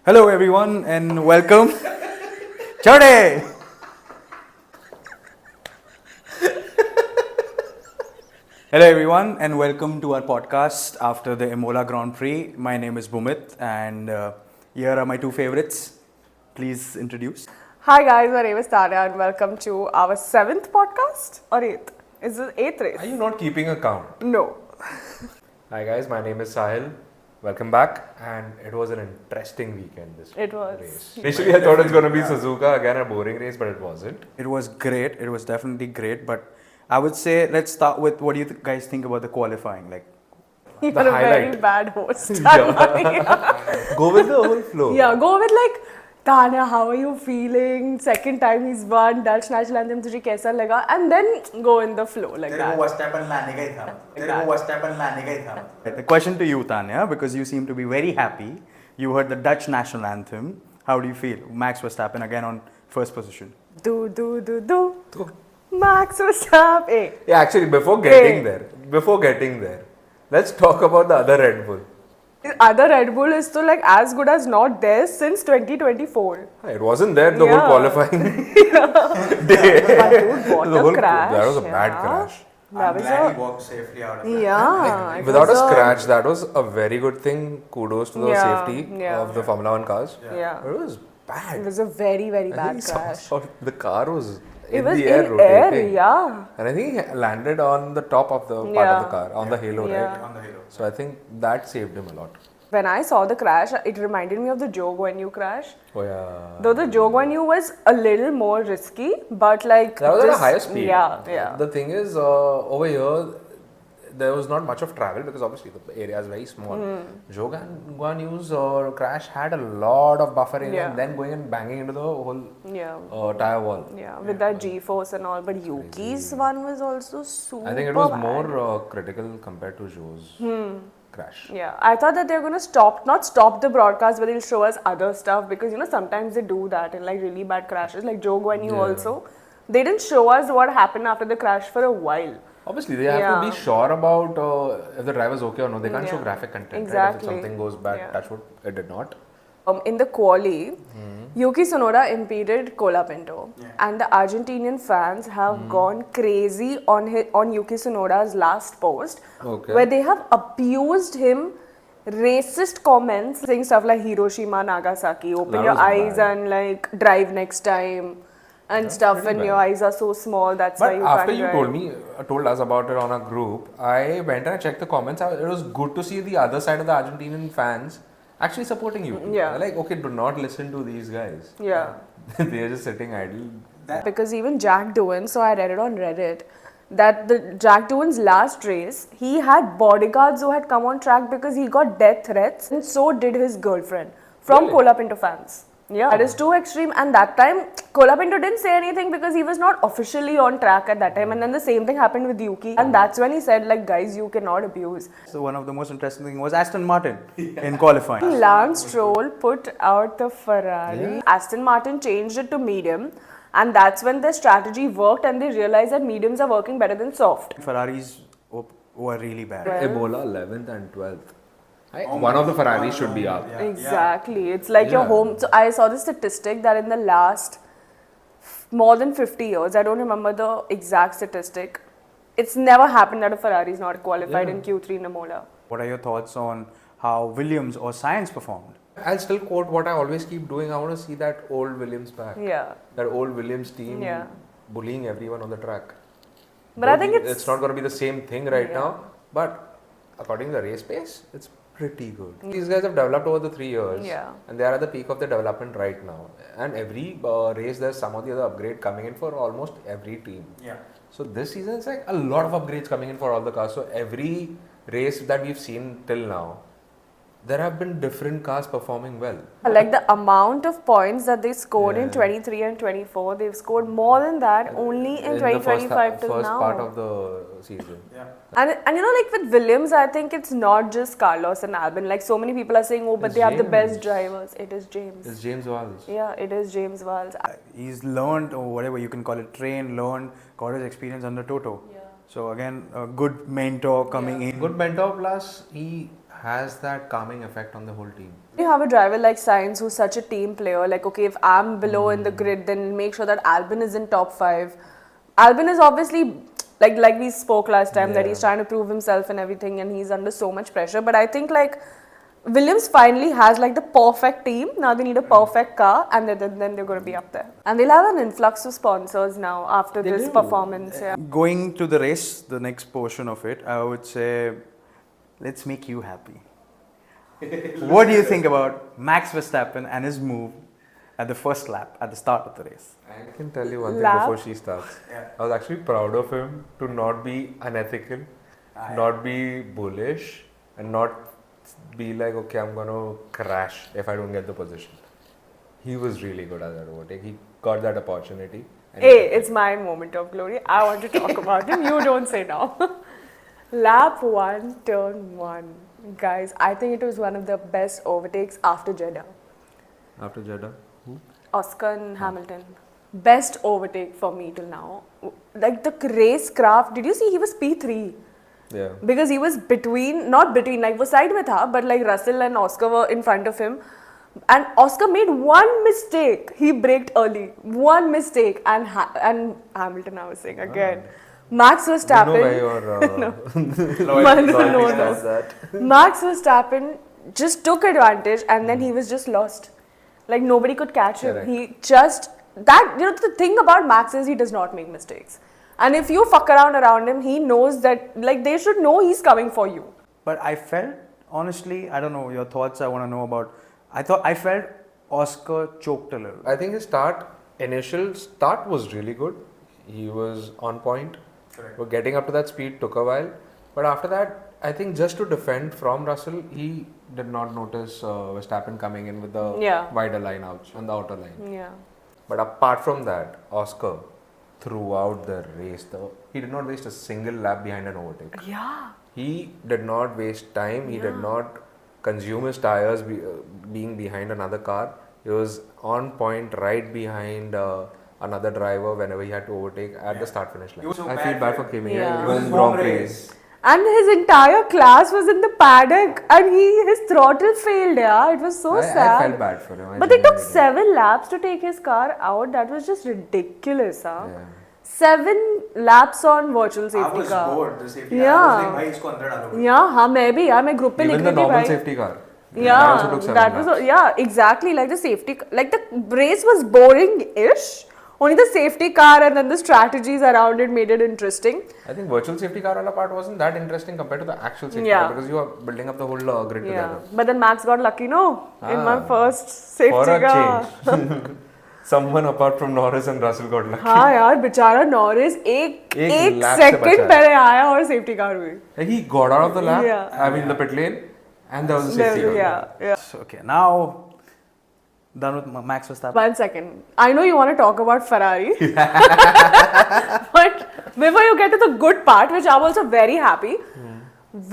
Hello everyone and welcome. Chode! Hello everyone and welcome to our podcast after the Imola Grand Prix. My name is Bhumit and here are my two favorites. Please introduce. Hi guys, my name is Tanya and welcome to our 7th podcast or 8th. Is this 8th race? Are you not keeping a count? No. Hi guys, my name is Sahil. Welcome back, and it was an interesting weekend this It was. race. Initially, I thought it was going to be Suzuka, again a boring race, but it wasn't. It was great. It was definitely great. But I would say let's start with what do you guys think about the qualifying? Like, You're The a very highlight. bad host. Go with the whole flow. Yeah, go with like, Tanya, how are you feeling? Second time he's won, Dutch national anthem, तुझे कैसा लगा? And then go in the flow like that. the question to you, Tanya, because you seem to be very happy. You heard the Dutch national anthem. How do you feel? Max Verstappen again on first position. Do. Max Verstappen. Yeah, actually, before getting there, let's talk about the other Red Bull. The other Red Bull is still like as good as not there since 2024. It wasn't there the whole Yeah. qualifying day. But dude, what The a whole- crash. that was a bad yeah. crash. That was a, walked safely out yeah. it Without a was scratch, that was a very good thing. Kudos to the Yeah, safety yeah. of the Formula 1 cars. Yeah. But it was bad. It was a very, very I bad think crash. the car was It in was the air in rotating. air, yeah. And I think he landed on the top of the part of Yeah. the car, on the halo, Yeah. right? On the halo. So I think that saved him a lot. When I saw the crash, it reminded me of the Joe Guan Yu crash. Oh yeah. Though the Joe Guan Yu was a little more risky, but like That was at a just- higher speed. Yeah. The thing is, over here, there was not much of travel because obviously the area is very small. Joe Guan Yu's crash had a lot of buffer area Yeah. and then going and banging into the whole Yeah. tire wall. Yeah, with that G-force and all. But Yuki's one was also super I think it was bad. more critical compared to Joe's crash. Yeah, I thought that they're gonna not stop the broadcast, but they'll show us other stuff because sometimes they do that in like really bad crashes. Like Joe Guan Yu Yeah. also, they didn't show us what happened after the crash for a while. Obviously, they have to Yeah. be sure about if the driver's okay or no. They can't show Yeah. graphic content. Right? If Exactly. something goes bad, Yeah. touch wood, it did not. In the quali, Yuki Tsunoda impeded Colapinto, and the Argentinian fans have gone crazy on Yuki Tsunoda's last post, Okay. where they have abused him, racist comments, saying stuff like Hiroshima, Nagasaki, open That your was eyes bad. and like drive next time, and stuff. pretty And your bad. eyes are so small, that's But why you after can't you drive. told us about it on a group, I went and I checked the comments. It was good to see the other side of the Argentinian fans actually supporting you. Yeah. They're like, okay, do not listen to these guys. Yeah. They're just sitting idle. Because even Jack Doohan, so I read it on Reddit, that the Jack Doohan's last race, he had bodyguards who had come on track because he got death threats, and so did his girlfriend from Really? Colapinto fans. Yeah, that is too extreme. And that time, Colapinto didn't say anything because he was not officially on track at that time. And then the same thing happened with Yuki, and that's when he said, like, guys, you cannot abuse. So one of the most interesting thing was Aston Martin in qualifying. Lance Stroll put out the Ferrari. Aston Martin changed it to medium, and that's when their strategy worked, and they realized that mediums are working better than soft. Ferraris were really bad. Ebola 11th and 12th. One of the Ferraris should be up. Exactly. It's like your Yeah. home. So I saw the statistic that in the last more than 50 years, I don't remember the exact statistic, it's never happened that a Ferrari is not qualified in Q3 in Imola. What are your thoughts on how Williams or Sainz performed? I'll still quote what I always keep doing. I want to see that old Williams back. Yeah. That old Williams team Yeah. bullying everyone on the track. But I think it's not going to be the same thing right Yeah. now, but according to the race pace, it's pretty good. These guys have developed over the 3 years, Yeah. and they are at the peak of their development right now. And every race, there's some or the other upgrade coming in for almost every team. Yeah. So this season, it's like a lot of upgrades coming in for all the cars. So every race that we've seen till now, there have been different cars performing well. like the amount of points that they scored in Yeah. 23 and 24, they've scored more than that only in the 2025 till first now. part of the season. And like with Williams, I think it's not just Carlos and Albon. Like so many people are saying, oh, but It's they have the best James. drivers. It is James. It's James Walls. Yeah, it is James Valls. He's learned, or whatever you can call it, trained, learned, got his experience under Toto. Yeah. So again, a good mentor coming in. Good mentor, plus he has that calming effect on the whole team. You have a driver like Sainz who's such a team player. Like, okay, if I'm below in the grid, then make sure that Albon is in top 5. Albon is obviously like we spoke last time that Yeah. he's trying to prove himself and everything, and he's under so much pressure. But I think like Williams finally has like the perfect team. Now they need a perfect car, and then they're going to be up there. And they'll have an influx of sponsors now after this performance. Yeah. Going to the race, the next portion of it, I would say, let's make you happy. What do you think about Max Verstappen and his move at the first lap at the start of the race? I can tell you one thing Lap. before she starts. Yeah. I was actually proud of him to not be unethical, not be bullish, and not be like, okay, I'm gonna crash if I don't get the position. He was really good at that overtake. He got that opportunity. and he Hey, took it. it's my moment of glory. I want to talk about him. You don't say now. Lap 1, turn 1. Guys, I think it was one of the best overtakes after Jeddah. After Jeddah, who? Oscar and Hamilton. Best overtake for me till now. Like the racecraft, did you see he was P3? Yeah. Because he was not between, like, वो side में था, but like Russell and Oscar were in front of him. And Oscar made one mistake. He braked early. One mistake. And Hamilton, I was saying again. Max Verstappen. Max Verstappen just took advantage and then he was just lost. Like nobody could catch him. Correct. He just, the thing about Max is he does not make mistakes. And if you fuck around him, he knows that, like, they should know he's coming for you. But I felt, honestly, I don't know, your thoughts I want to know about. I felt Oscar choked a little. I think his initial start was really good. He was on point. Correct. But getting up to that speed took a while. But after that, I think just to defend from Russell, he did not notice Verstappen coming in with the wider line out on the outer line. Yeah. But apart from that, Oscar, throughout the race, he did not waste a single lap behind an overtake. Yeah. He did not waste time. He did not consume his tires being behind another car. He was on point right behind another driver whenever he had to overtake at the start finish line. I feel bad for Kimi. Yeah. He won Grand Prix. And his entire class was in the paddock and his throttle failed, yeah. It was so sad. I felt bad for him. But they took 7 laps to take his car out. That was just ridiculous, huh? Yeah. 7 laps on virtual safety car. bored. The safety Yeah. car. I was like, isko andar dalo. Yeah, हाँ मैं भी यार मैं group पे लिख Even the रही थी normal भाई. safety car. Yeah, that also took 7 that laps. was exactly like the safety. Like the race was boring-ish. Only the safety car and then the strategies around it made it interesting. I think virtual safety car wala part wasn't that interesting compared to the actual safety Yeah. car because you are building up the whole grid Yeah, together. but then Max got lucky, no? In my first safety For a car. change. Someone apart from Norris and Russell got lucky. हाँ यार बेचारा Norris एक lap से second बचा है. पहले आया और सेफ्टी कार हुई. Like he got out of the lap, Yeah. I mean the pit lane, and there was a safety car. Yeah. So, okay, now done with Max Verstappen. 1 second. I know you want to talk about Ferrari. But before you get to the good part, which I'm also very happy,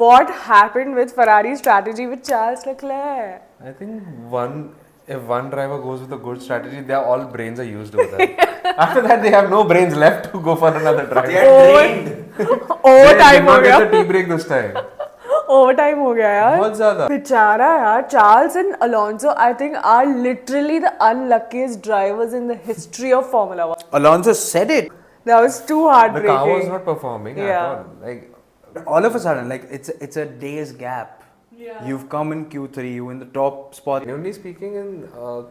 what happened with Ferrari's strategy with Charles Leclerc? I think if one driver goes with a good strategy, all brains are used over there. After that, they have no brains left to go for another driver. Overtime हो They did not गया. get the tea break this time. Overtime हो गया यार. बहुत ज़्यादा. बेचारा यार, Charles and Alonso, I think, are literally the unluckiest drivers in the history of Formula 1. Alonso said it. That was too The heartbreaking. car was not performing at all. Like All of a sudden, like it's a day's gap. Yeah. You've come in Q3, you in the top spot. genuinely speaking, in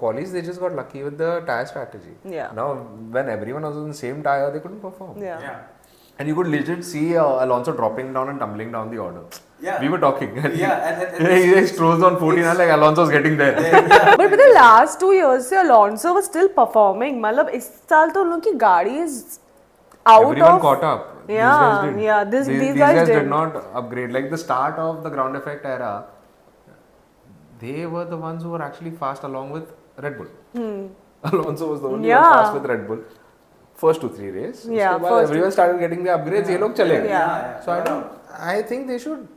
qualies they just got lucky with the tire strategy. Yeah. Now, when everyone was on the same tire, they couldn't perform. Yeah. And you could legit see Alonso dropping down and tumbling down the order. Yeah. We were talking. Yeah, and He just strolls on 14 and like Alonso's getting there. But for the last 2 years से Alonso was still performing. मतलब इस साल तो उन लोगों की गाड़ी is out Everyone of. caught up. Yeah, these guys did. yeah, these guys did did. not upgrade. Like the start of the ground effect era, they were the ones who were actually fast along with Red Bull. Alonso was the only one fast with Red Bull. First 2-3 races. Yeah, उसके बाद first everyone started getting the upgrades. ये लोग चले गए. Yeah. So I think they should.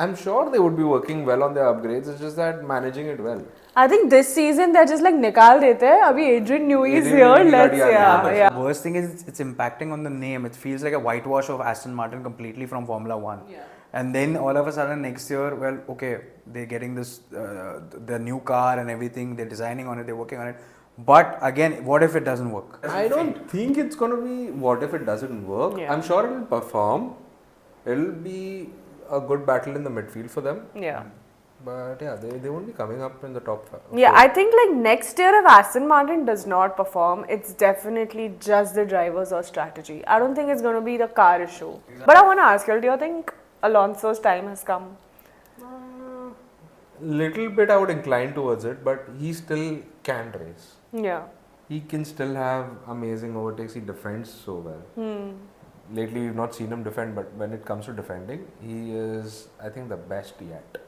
I'm sure they would be working well on their upgrades. It's just that managing it well. I think this season they're just like निकाल देते हैं. अभी Adrian Newey is Adrian here. Newey Let's गाड़ी आ गई. yeah. Worst thing is it's impacting on the name. It feels like a whitewash of Aston Martin completely from Formula 1. Yeah. And then all of a sudden next year, well, okay, they're getting this, the new car and everything, they're designing on it, they're working on it. But again, what if it doesn't work? I don't think it's going to be what if it doesn't work. Yeah. I'm sure it'll perform. It'll be a good battle in the midfield for them. Yeah. But yeah, they won't be coming up in the top 5. Yeah, I think like next year if Aston Martin does not perform, it's definitely just the drivers or strategy. I don't think it's going to be the car issue. Exactly. But I want to ask you, do you think Alonso's time has come? Little bit I would incline towards it, but he still can race. Yeah. He can still have amazing overtakes. He defends so well. Lately, we've not seen him defend, but when it comes to defending, he is, I think, the best yet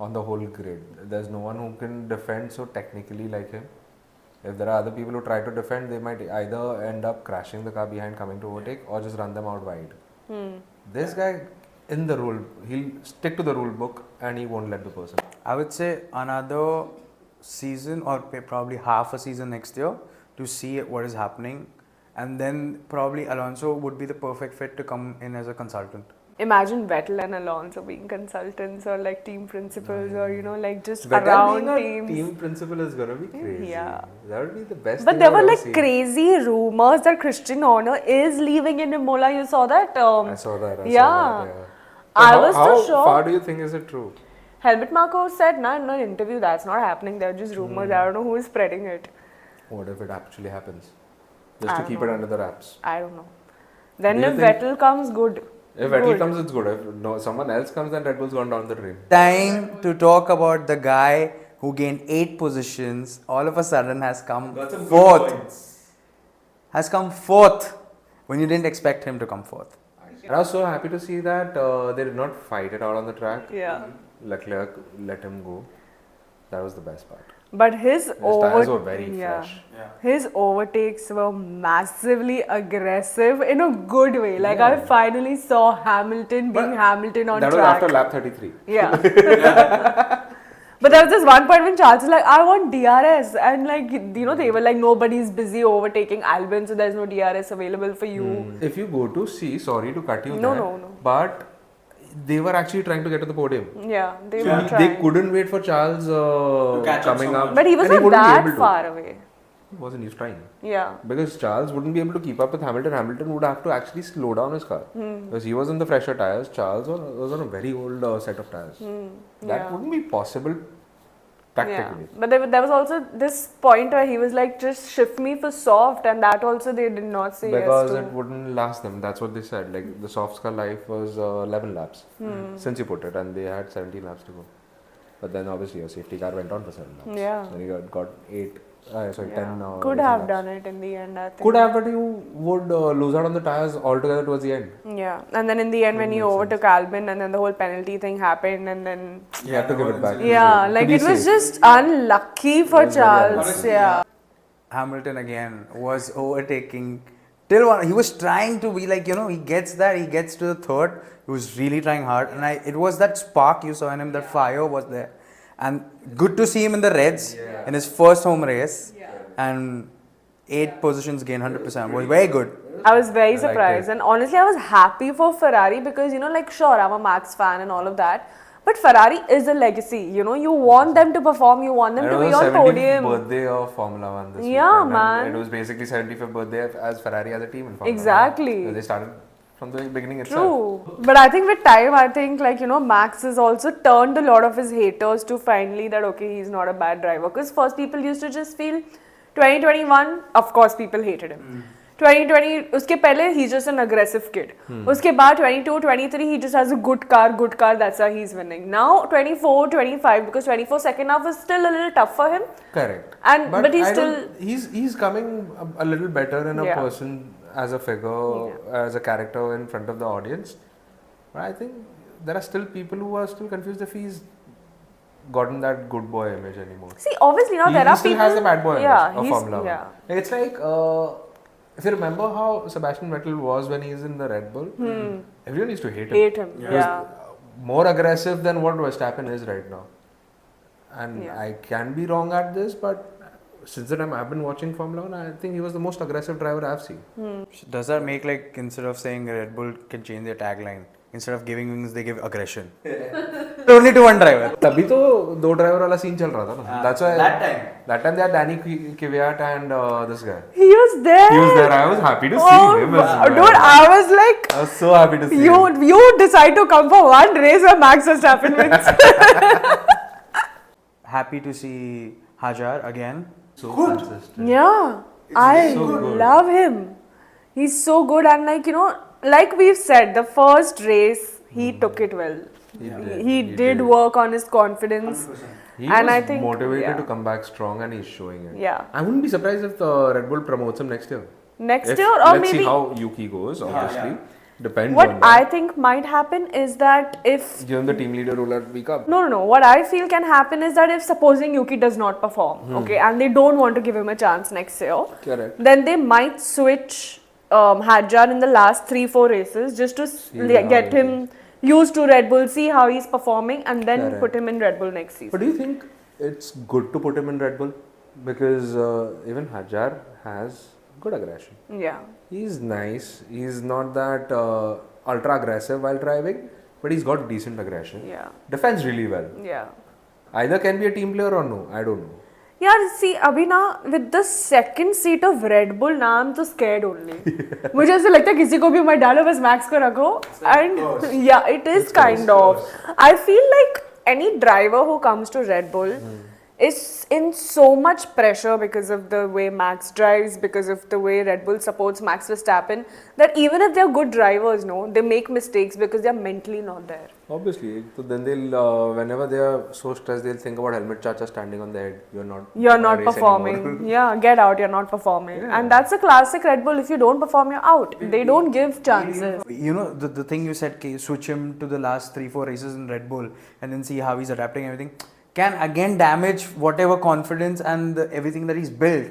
on the whole grid. There's no one who can defend so technically like him. If there are other people who try to defend, they might either end up crashing the car behind, coming to overtake, or just run them out wide. This guy, in the rule, he'll stick to the rule book and he won't let the person. I would say another season or probably half a season next year to see what is happening, and then probably Alonso would be the perfect fit to come in as a consultant. Imagine Vettel and Alonso being consultants or like team principals or like just Vettel around being a teams. team principal is gonna be crazy. Yeah. That would be the best. But thing there I've were ever like seen. crazy rumors that Christian Horner is leaving in Imola. You saw that? I saw that. I yeah. saw that, yeah. I was how so shocked. far do you think is it true? Helmut Marko said, in an interview, that's not happening. They're just rumors. I don't know who is spreading it. What if it actually happens? Just I to don't keep know. it under the wraps. I don't know. Then Do you if think- Vettel comes, good. If Vettel comes, it's good. If no, someone else comes, then Red Bull's gone down the drain. Time to talk about the guy who gained 8 positions, all of a sudden has come fourth. Has come fourth when you didn't expect him to come fourth. And I was so happy to see that they did not fight it out on the track. Yeah. Leclerc let him go. That was the best part. But his tires were very fresh. His overtakes were massively aggressive in a good way. Like I finally saw Hamilton being Hamilton on That track. was after lap 33. Yeah. But there was this one point when Charles was like, I want DRS. And like, they were like, nobody's busy overtaking Albon, so there's no DRS available for you. If you go to see, sorry to cut you No, there, no. but they were actually trying to get to the podium. Yeah, they So were they trying. couldn't wait for Charles coming up. But he and wasn't wouldn't be able that to. far away. He wasn't, he was trying. Yeah. Because Charles wouldn't be able to keep up with Hamilton. Hamilton would have to actually slow down his car. Because he was in the fresher tires. Charles was on a very old set of tires. That wouldn't be possible practically. Yeah. But there was also this point where he was like, just shift me for soft, and that also they did not say Because yes to. it wouldn't last them. That's what they said. Like the soft car life was 11 laps since you put it, and they had 17 laps to go. But then obviously your safety car went on for 7 laps. Yeah. Then you got 10. Could have done it in the end, I think. Could have, but you would lose out on the tires altogether towards the end. Yeah. And then in the end, when he overtook Albon, and then the whole penalty thing happened, and then. You have to give it back. Yeah, like it was just unlucky for Charles. Yeah. Hamilton again was overtaking till one. He was trying to be like, he gets that, he gets to the third. He was really trying hard, and it was that spark you saw in him, that fire was there. And good to see him in the Reds in his first home race, and 8 positions gained 100%. Was very good. I was very surprised, and honestly, I was happy for Ferrari because sure, I'm a Max fan and all of that, but Ferrari is a legacy. You want them to perform, you want them to be on podium. It was the 70th birthday of Formula 1 this Yeah, weekend, man. and it was basically 75th birthday as Ferrari as a team in Formula 1. Exactly. They started from the beginning itself. True. But I think with time, Max has also turned a lot of his haters to finally that, okay, he's not a bad driver. Because first people used to just feel 2021, of course, people hated him. 2020, uske pehle, he's just an aggressive kid. Uske baad 22, 23, he just has a good car, that's why he's winning. Now 24, 25, because 24 second half is still a little tough for him. Correct. But he's I still... don't- He's coming a little better in a person, as a figure, as a character in front of the audience. But I think there are still people who are still confused if he's gotten that good boy image anymore. See, obviously now there He are still people... has the bad boy image of he's- Formula 1. yeah. It's like, if you remember how Sebastian Vettel was when he's in the Red Bull, everyone used to hate him. He was more aggressive than what Verstappen is right now. And I can be wrong at this, but since the time I've been watching Formula 1, I think he was the most aggressive driver I've seen. Does that make, like, instead of saying Red Bull can change their tagline, instead of giving wings, they give aggression. Only to one driver. तभी तो दो driver वाला scene चल रहा था ना. That's why that time they had Danny Kvyat and this guy. He was there. He was there. I was happy to see him. Dude, I was like, I was so happy to see him. you decide to come for one race where Max Verstappen wins. Happy to see Hajar again. So consistent. Yeah, I so good. love him. He's so good, and like, you know, like we've said, the first race he took it well. He did work on his confidence. 100%. He And was I think, motivated yeah. to come back strong, and he's showing it. Yeah. I wouldn't be surprised if Red Bull promotes him next year. Next year, or let's maybe see how Yuki goes. Obviously, depends what on that. I think might happen is that if Give him the team leader role at week up. no, what I feel can happen is that if supposing Yuki does not perform, okay, and they don't want to give him a chance next year, Correct. then they might switch Hadjar in the last 3-4 races just to get him used to Red Bull, see how he's performing, and then Correct. put him in Red Bull next season. But do you think it's good to put him in Red Bull? Because even Hajar has good aggression. Yeah. He's nice. He's not that ultra aggressive while driving, but he's got decent aggression. Yeah. Defends really well. Yeah. Either can be a team player or no. I don't know. Yeah, see, अभी ना with the second seat of Red Bull ना I'm तो scared only. मुझे ऐसा लगता है किसी को भी मत डालो बस Max को रखो. And yeah, it is kind of. I feel like any driver who comes to Red Bull is in so much pressure because of the way Max drives, because of the way Red Bull supports Max Verstappen, that even if they're good drivers, no, they make mistakes because they're mentally not there. Obviously. So then they'll, whenever they are so stressed, they'll think about helmet chacha standing on their head. You're not race performing. anymore. Yeah, get out, you're not performing. Yeah. And that's a classic Red Bull. If you don't perform, you're out. They don't give chances. You know, the thing you said, switch him to the last 3-4 races in Red Bull and then see how he's adapting everything, can again damage whatever confidence and everything that he's built,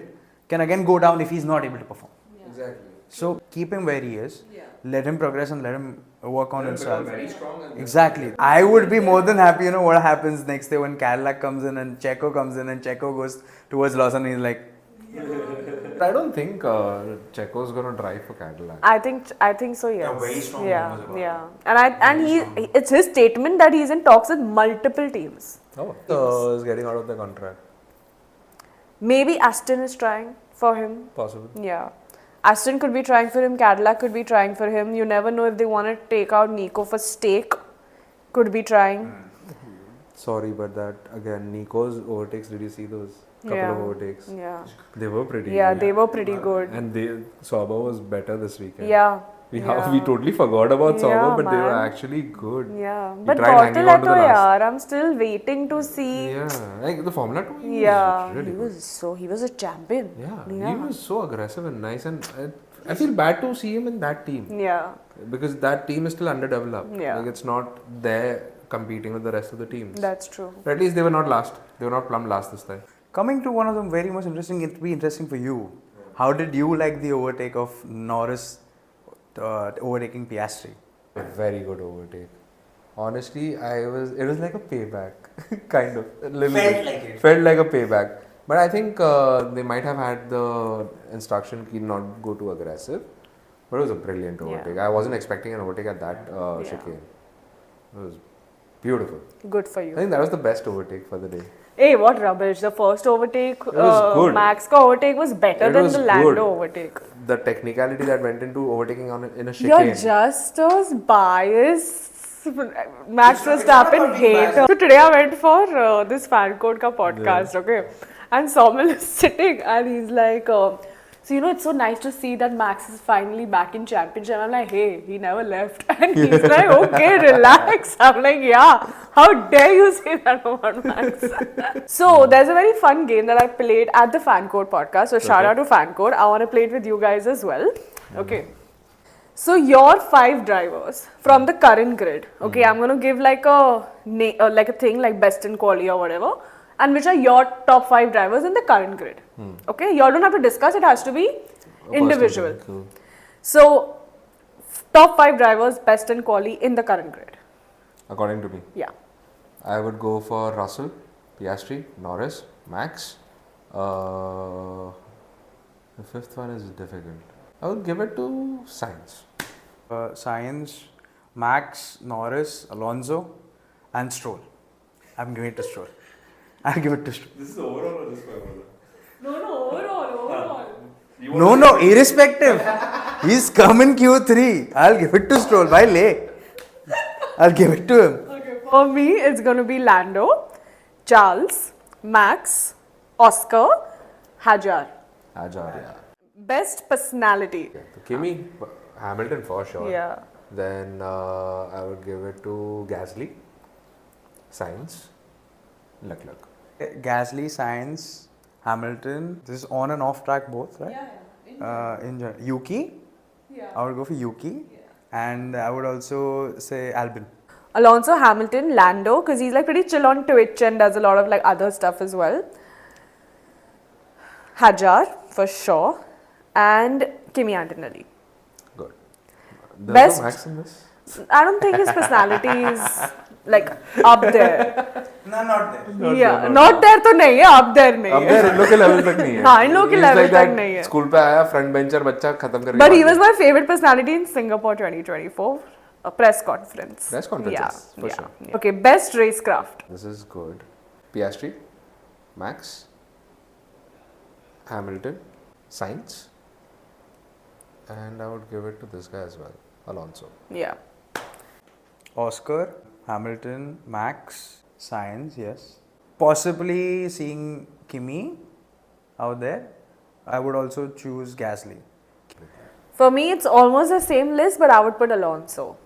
can again go down if he's not able to perform. Yeah. Exactly. So keep him where he is, let him progress and let him work on himself. Very strong and Exactly. I would be more than happy, you know, what happens next day when Cadillac comes in and Checo comes in and Checo goes towards Lawson and he's like, I don't think Checo's gonna drive for Cadillac. I think so, yes. very strong Yeah, rumors about yeah. And it's his statement that he's in talks with multiple teams. Oh, so he's getting out of the contract. Maybe Aston is trying for him. Possible. Yeah. Aston could be trying for him, Cadillac could be trying for him. You never know if they want to take out Nico for stake. Could be trying. Sorry, but that again, Nico's overtakes. Did you see those couple Yeah. of overtakes? Yeah. They were pretty. Yeah, good. they were pretty good. And Sauber was better this weekend. Yeah. We totally forgot about Sauber, Yeah, but they were man. actually good. Yeah. He But tried hanging on to the last. yaar, I'm still waiting to see. Yeah, like the Formula 2. He Yeah, was really he good. was a champion. Yeah, he was so aggressive and nice, and I feel bad to see him in that team Yeah. because that team is still underdeveloped. Yeah. Like it's not there competing with the rest of the teams. That's true. But at least they were not last. They were not plumb last this time. coming to one of the very most interesting, it'll be interesting for you. How did you like the overtake of Norris overtaking Piastri? A very good overtake. Honestly, it was like a payback, kind of. A little bit. like it. Felt like a payback. But I think they might have had the instruction key not go too aggressive. But it was a brilliant overtake. I wasn't expecting an overtake at that chicane. It was beautiful. Good for I you. think that was the best overtake for the day. Hey, what rubbish. The first overtake, was good. Max ka overtake was better It than was the Lando good. overtake. The technicality that went into overtaking in a chicane. You're just as biased. Max Verstappen hater. So today I went for this fan code ka podcast, okay? And Somil is sitting and he's like, so you know, it's so nice to see that Max is finally back in championship. I'm like, hey, he never left. And he's like, okay, relax. I'm like, yeah, how dare you say that about Max? So there's a very fun game that I played at the Fan Code podcast. So shout out to Fan Code. I want to play it with you guys as well. Okay. So your 5 drivers from the current grid. Okay, I'm going to give like a thing like best in quality or whatever. And which are your top 5 drivers in the current grid. Okay, you all don't have to discuss, it has to be individual. Cool. So, top 5 drivers best in quali in the current grid. According to me. Yeah. I would go for Russell, Piastri, Norris, Max. The 5th one is difficult. I would give it to Sainz. Science Max, Norris, Alonso, and Stroll. I'm giving it to Stroll. I'll give it to Stroll. This is overall or this for Overall. No, irrespective. He's come in Q3. I'll give it to Stroll. Why lay? I'll give it to him. Okay, for me, it's going to be Lando, Charles, Max, Oscar, Hajar. yeah. Best personality. So Kimi, Hamilton for sure. Yeah. Then I would give it to Gasly, Sainz, Leclerc. Gasly, Sainz, Hamilton. This is on and off track both, right? Yuki. Yeah. I would go for Yuki. And I would also say Albon. Alonso, Hamilton, Lando, because he's like pretty chill on Twitch and does a lot of like other stuff as well. Hajar, for sure. And Kimi Antonelli. Good. Best- No Max in this? I don't think his personality is like up there. No, not there. Yeah, not there तो नहीं है, up there नहीं अब है. there इन लोग के level तक नहीं है. हाँ, इन लोग के He's level like तक that नहीं है. School पे आया front bencher बच्चा खत्म करके. But he was my favorite personality in Singapore 2024, a press conference. Press conference, Yeah, yes, for sure. yeah. Okay, best racecraft. This is good. Piastri, Max, Hamilton, Sainz, and I would give it to this guy as well, Alonso. Yeah. Oscar, Hamilton, Max, Sainz, yes. Possibly seeing Kimi out there. I would also choose Gasly. For me, it's almost the same list, but I would put Alonso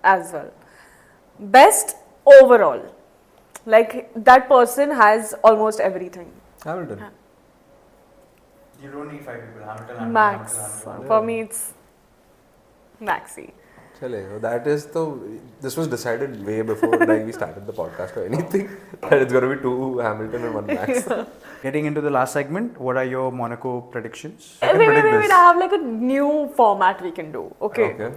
as well. Best overall. Like, that person has almost everything. Hamilton. You don't need 5 people. Hamilton, Max. For me, it's Maxi. Chale, that is this was decided way before like we started the podcast or anything that it's going to be 2 Hamilton and 1 Max. Getting into the last segment, what are your Monaco predictions? Wait, I have like a new format we can do. Okay. Okay.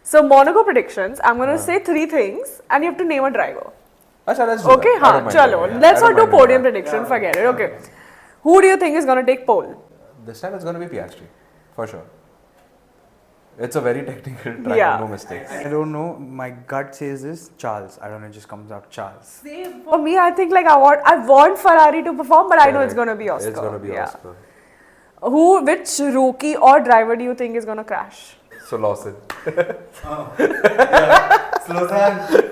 So, Monaco predictions, I'm going to say 3 things and you have to name a driver. Achha, let's do Okay, that. I don't हाँ, mind chalo. that. Let's I not don't do mind podium that. prediction, forget it. Okay. Who do you think is going to take pole? This time it's going to be Piastri, for sure. It's a very technical track, Yeah. no mistakes. I don't know. My gut says this Charles. I don't know. It just comes out Charles. For me, I think like I want Ferrari to perform, but I know it's going to be Oscar. It's going to be Yeah. Oscar. Which rookie or driver do you think is going to crash? So Lawson. Slow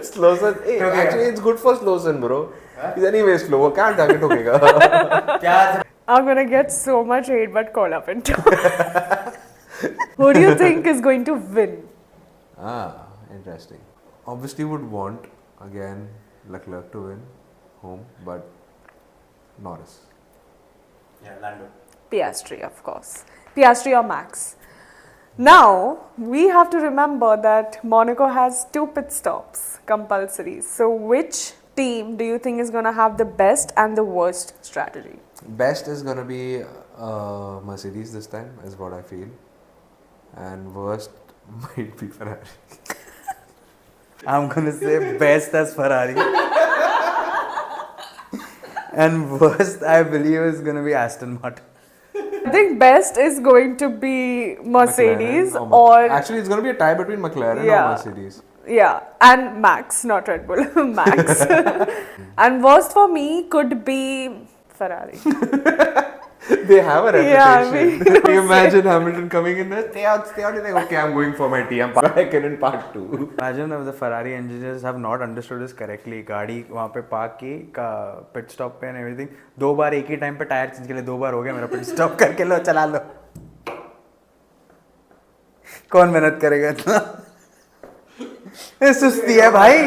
Slowson. Hey, actually it's good for Slowson, bro. He's anyway slow. वो क्या जाके ठोकेगा? I'm going to get so much hate, but call up into. Who do you think is going to win? Interesting. Obviously would want again Leclerc to win home, but Norris. Yeah, Lando. Piastri, of course. Piastri or Max. Now, we have to remember that Monaco has 2 pit stops compulsory. So, which team do you think is going to have the best and the worst strategy? Best is gonna be Mercedes this time, is what I feel, and worst might be Ferrari. I'm gonna say best as Ferrari. And worst, I believe, is gonna be Aston Martin. I think best is going to be Mercedes McLaren or actually it's gonna be a tie between McLaren Yeah. or Mercedes. yeah, and Max, not Red Bull, Max. And worst for me could be Ferrari. They have a Yeah, reputation. we- You imagine Hamilton coming in there, stay out, you're like, okay, I'm going for my tea, I'm back in part 2. Imagine if the Ferrari engineers have not understood this correctly. गाड़ी वहाँ पे park की pit stop पे and everything. 2 बार एक ही time पे tyre change के लिए 2 बार हो गया मेरा पिट स्टॉप करके लो चला लो. कौन मेहनत करेगा इतना? ये सुस्ती है भाई.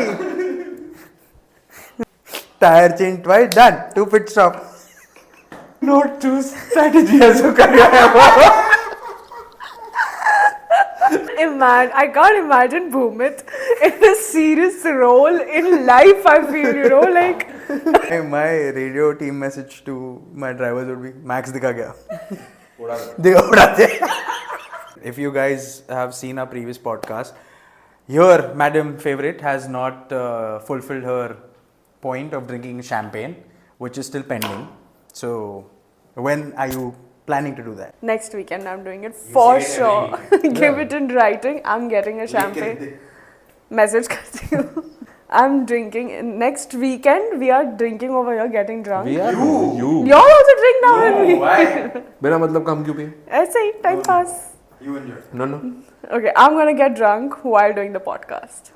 Tyre change twice done. 2 pit stop. Not too strategy as you I can't imagine Bhumit in a serious role in life. I feel, like. My radio team message to my drivers would be Max दिखा गया. दिखा उड़ा दे. If you guys have seen our previous podcast, your Madam Favorite has not fulfilled her point of drinking champagne, which is still pending. So, when are you planning to do that? Next weekend, I'm doing it for say it sure. Give it in writing. I'm getting a champagne. Message करती हूँ. I'm drinking. Next weekend, we are drinking over here, getting drunk. We are you. You all also drink now with me. Why? बिना मतलब का हम क्यों पिए? ऐसे ही time pass. You enjoy. No. Okay, I'm gonna get drunk while doing the podcast.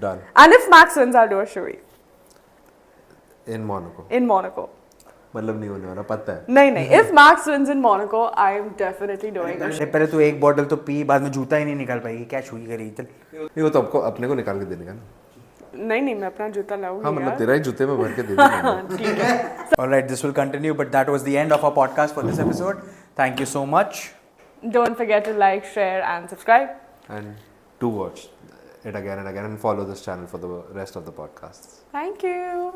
Done. And if Max wins, I'll do a showy In Monaco. in Monaco. मतलब नहीं होने वाला पता है. नहीं. If Max wins in Monaco, I'm definitely doing a showy. पहले तू एक बॉटल तो पी, बाद में जूता ही नहीं निकाल पाएगी. क्या छुई करेगी? चल. नहीं वो तो आपको अपने को निकाल के देने का ना. नहीं, मैं अपना जूता लाऊंगी. हाँ मतलब यार. तेरा ही जूते में भर के दे देंगे. ठीक है. Alright, this will continue, but that was the end of our podcast for this episode. Thank you so much. Don't forget to like, share, and subscribe. And do watch it again and again and follow this channel for the rest of the podcasts. Thank you.